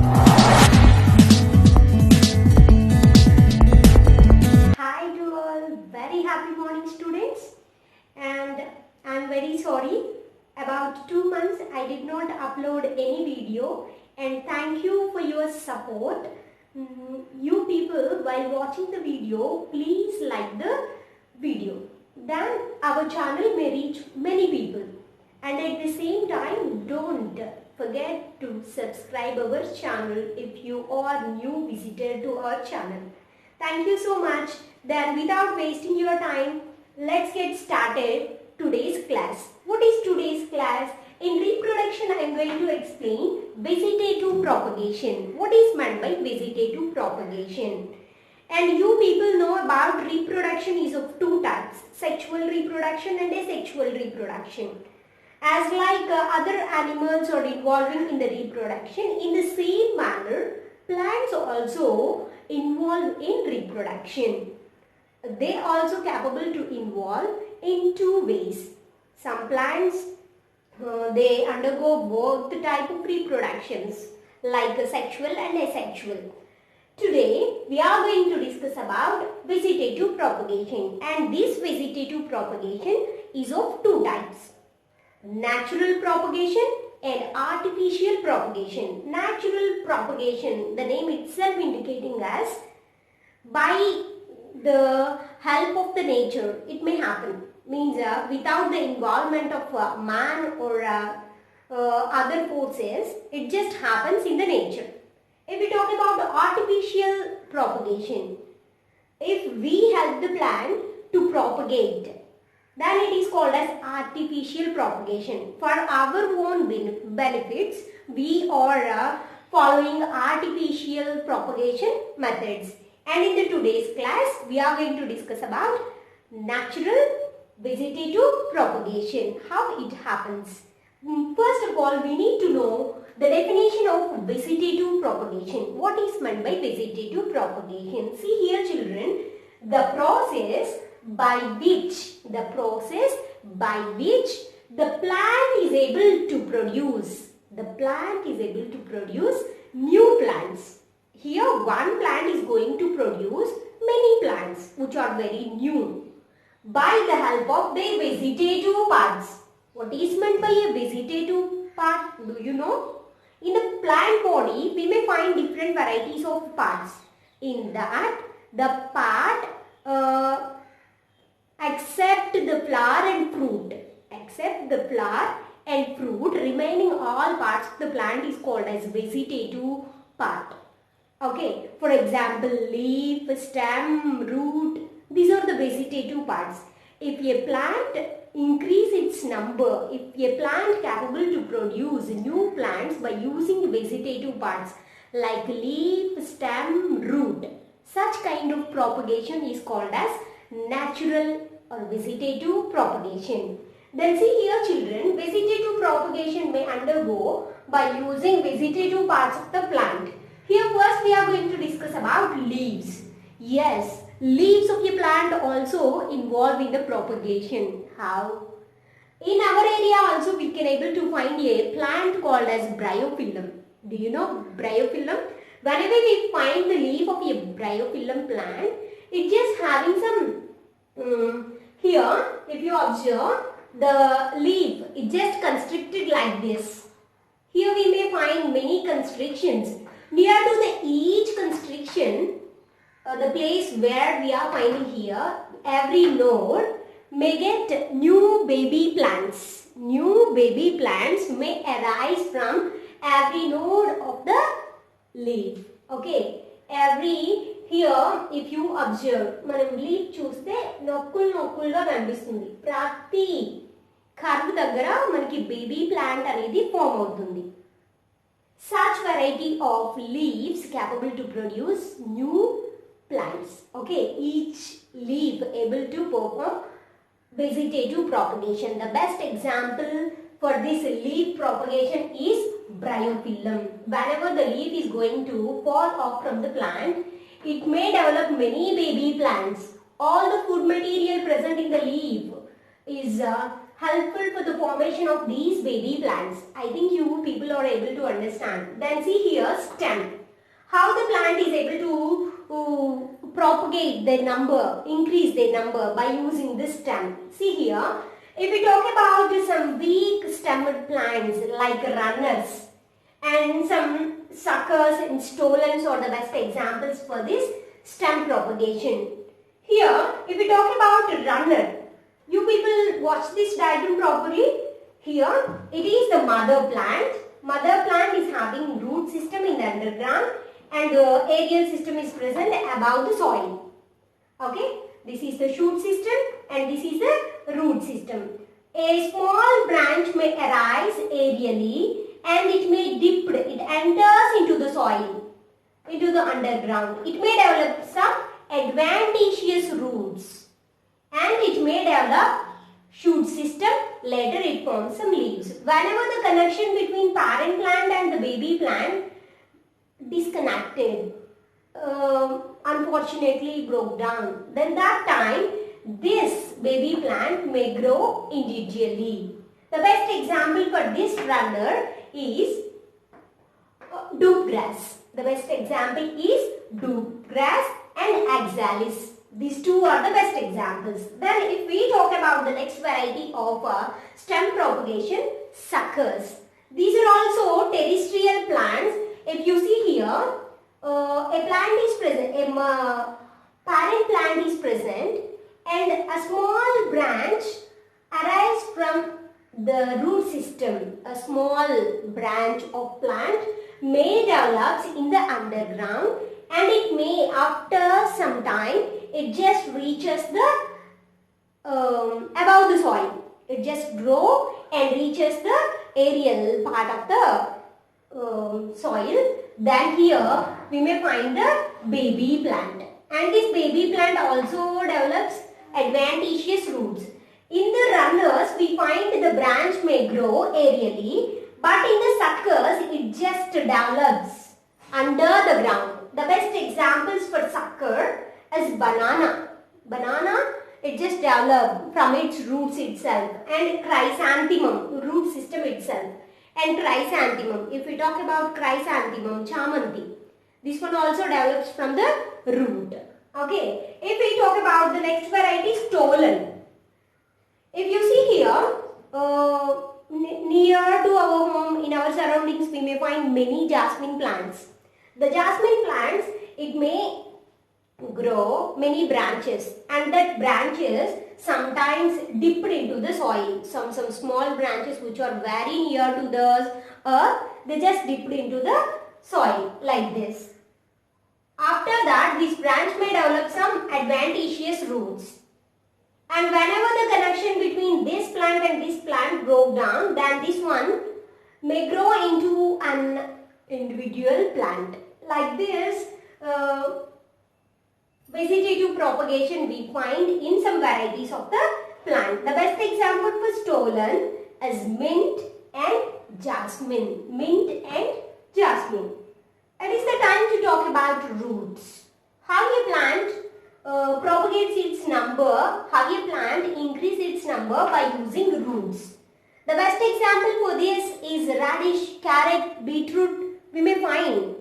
Hi to all, very happy morning students, and I'm very sorry about 2 months I did not upload any video, and thank you for your support. You people, while watching the video, please like the video, then our channel may reach many people, and at the same time don't forget to subscribe our channel if you are new visitor to our channel. Thank you so much. Then without wasting your time, let's get started today's class. What is today's class? In reproduction, I am going to explain vegetative propagation. What is meant by vegetative propagation? And you people know about reproduction is of two types, sexual reproduction and asexual reproduction. As like other animals are involving in the reproduction, in the same manner, plants also involve in reproduction. They are also capable to involve in two ways. Some plants they undergo both the type of reproductions like sexual and asexual. Today we are going to discuss about vegetative propagation, and this vegetative propagation is of two types: natural propagation and artificial propagation. Natural propagation, the name itself indicating as by the help of the nature it may happen, means without the involvement of man or other forces, it just happens in the nature. If we talk about the artificial propagation, if we help the plant to propagate, then it is called as artificial propagation. For our own benefits, we are following artificial propagation methods. And in the today's class, we are going to discuss about natural vegetative propagation, how it happens. First of all, we need to know the definition of vegetative propagation. What is meant by vegetative propagation? See here children, the process by which the plant is able to produce new plants. Here one plant is going to produce many plants which are very new by the help of their vegetative parts. What is meant by a vegetative part? Do you know? In the plant body we may find different varieties of parts. In that the part except the flower and fruit, remaining all parts of the plant is called as vegetative part. Okay, for example, leaf, stem, root, these are the vegetative parts. If a plant increase its number, if a plant capable to produce new plants by using vegetative parts like leaf, stem, root, such kind of propagation is called as natural or vegetative propagation. Then see here children, vegetative propagation may undergo by using vegetative parts of the plant. Here first we are going to discuss about leaves. Yes, leaves of a plant also involve in the propagation. How? In our area also we can able to find a plant called as bryophyllum. Do you know bryophyllum? Whenever we find the leaf of a bryophyllum plant, it just having some here if you observe the leaf, it just constricted like this. Here we may find many constrictions. Near to each constriction, the place where we are finding here, every node may get new baby plants. New baby plants may arise from every node of the leaf. Okay, here if you observe, మనం leaf చూస్తే నొక్కులుగా కనిపిస్తుంది. ప్రతి curve దగ్గర మనకి baby plant అనేది form అవుతుంది. Such variety of leaves capable to produce new plants. Okay, each leaf able to perform vegetative propagation. The best example for this leaf propagation is bryophyllum. Whenever the leaf is going to fall off from the plant, it may develop many baby plants. All the food material present in the leaf is helpful for the formation of these baby plants. I think you people are able to understand. Then see here stem. How the plant is able to propagate their number, increase their number by using this stem. See here, if we talk about some weak stemmed plants like runners and some suckers and stolons are the best examples for this stem propagation. Here, if we talk about runner, you people watch this diagram properly. Here, it is the mother plant. Mother plant is having root system in the underground and the aerial system is present above the soil. Okay, this is the shoot system and this is the root system. A small branch may arise aerially and it may dip, it enters into the soil, into the underground. It may develop some adventitious roots and it may develop shoot system. Later it forms some leaves. Whenever the connection between parent plant and the baby plant disconnected, unfortunately broke down, then that time this baby plant may grow individually. The best example for this runner is dupe grass. The best example is dupe grass and oxalis. These two are the best examples. Then if we talk about the next variety of stem propagation, suckers. These are also terrestrial plants. If you see here, a plant is present, a parent plant is present and a small branch arises from the root system. A small branch of plant may develop in the underground and it may, after some time, it just reaches the above the soil. It just grows and reaches the aerial part of the soil. Then here we may find the baby plant, and this baby plant also develops adventitious roots. In the runners we find the branch may grow aerially, but in the suckers it just develops under the ground. The best examples for sucker is banana. Banana, it just develops from its roots itself, and chrysanthemum, root system itself. And chrysanthemum, if we talk about chrysanthemum, chamanti, this one also develops from the root. Okay, if we talk about the next variety, stolon. If you see here, near to our home, in our surroundings, we may find many jasmine plants. The jasmine plants, it may grow many branches, and that branches sometimes dip into the soil. Some small branches which are very near to the earth, they just dipped into the soil like this. After that, this branch may develop some adventitious roots. And whenever the connection between this plant and this plant broke down, then this one may grow into an individual plant. Like this, vegetative propagation we find in some varieties of the plant. The best example for stolon is mint and jasmine. Mint and jasmine. It is the time to talk about roots. How a plant propagates its number, how a plant increases its number by using roots. The best example for this is radish, carrot, beetroot. We may find.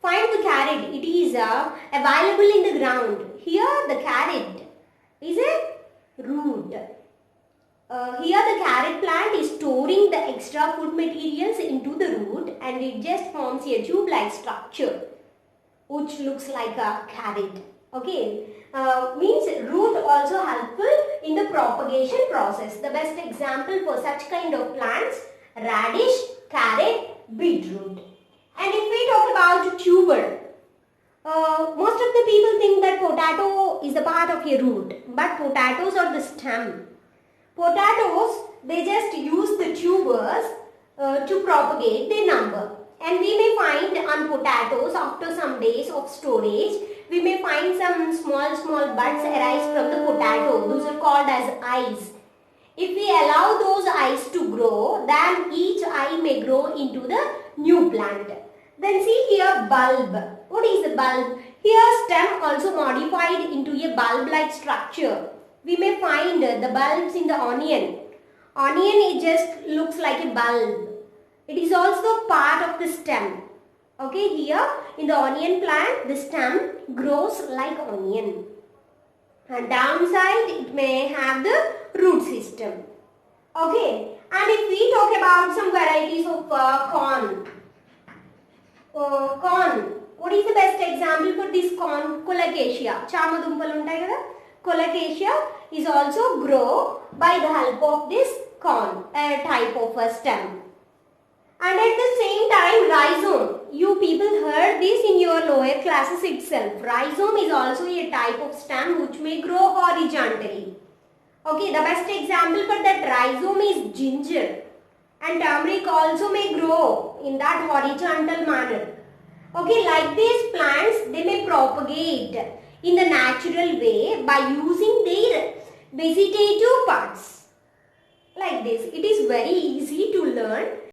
Find the carrot. It is available in the ground. Here the carrot is a root. Here the carrot plant is storing the extra food materials into the root, and it just forms a tube-like structure which looks like a carrot. Okay, means root also helpful in the propagation process. The best example for such kind of plants, radish, carrot, beetroot. And if we talk about tuber, most of the people think that potato is a part of a root, but potatoes are the stem. Potatoes, they just use the tubers to propagate their number. And we may find on potatoes, after some days of storage, we may find some small buds arise from the potato. Those are called as eyes. If we allow those eyes to grow, then each eye may grow into the new plant. Then see here bulb. What is the bulb? Here stem also modified into a bulb-like structure. we may find the bulbs in the onion. Onion, it just looks like a bulb. It is also part of the stem. Okay, here in the onion plant, the stem grows like onion. And downside, it may have the root system. Okay, and if we talk about some varieties of corn. Corn. What is the best example for this corn? Colocasia. Chamadumpalu untayi kada? Colocasia is also grow by the help of this corn, a type of a stem. And at the same time, rhizome. You people heard this in your lower classes itself. Rhizome is also a type of stem which may grow horizontally. Okay, the best example for that rhizome is ginger. And turmeric also may grow in that horizontal manner. Okay, like these plants, they may propagate in the natural way by using their vegetative parts. Like this, it is very easy to learn.